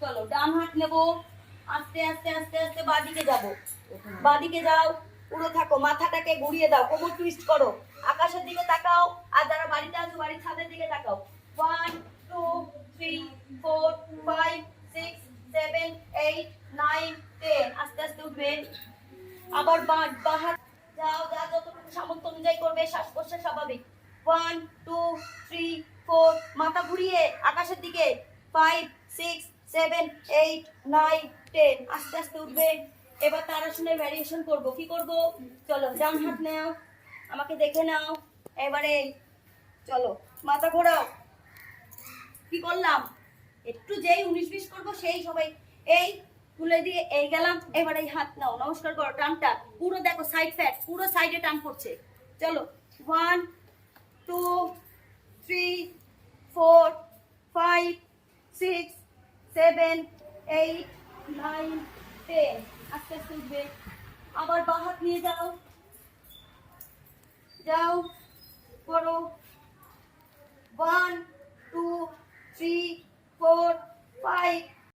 চলো ডান হাত নেবো, আস্তে আস্তে আস্তে আস্তে বাঁদিকে যাবো। বাঁদিকে যাও, পুরো থাকো, মাথাটাকে ঘুরিয়ে দাও, কোমর টুইস্ট করো, আকাশের দিকে তাকাও। আর যারা বাড়িতে আছো বাড়ির ছাদের দিকে তাকাও। 1 2 3 4 5 6 7 8 9 10। আস্তে আস্তে উঠবে। আবার বাঁ হাত যাও, যা যতটুকু সামর্থ্য অনুযায়ী করবে, শ্বাস প্রশ্বাস স্বাভাবিক। 1 2 3 4, মাথা ঘুরিয়ে আকাশের দিকে। 5 6 7 8 9 10। আস্তে আস্তে উঠবে। এবার তারাসনের ভ্যারিয়েশন করব। কি করব? চলো ডান হাত নাও, আমাকে দেখে নাও। এবারে চলো মাথা ঘোরাও। কি করলাম? একটু যেই 19-20 করবো সেই সবাই এই তুলে দিয়ে এই গেলাম। এবার এই হাত নাও, নমস্কার করো, টানটা পুরো দেখো, সাইড ফ্যাট পুরো সাইডে টান পড়ছে। চলো 1 2 3 4 5 6 7 8 9 10। আস্তে আস্তে উঠবে। আবার বাঁ হাত নিয়ে যাও, যাও করো। 1 2 3 4 5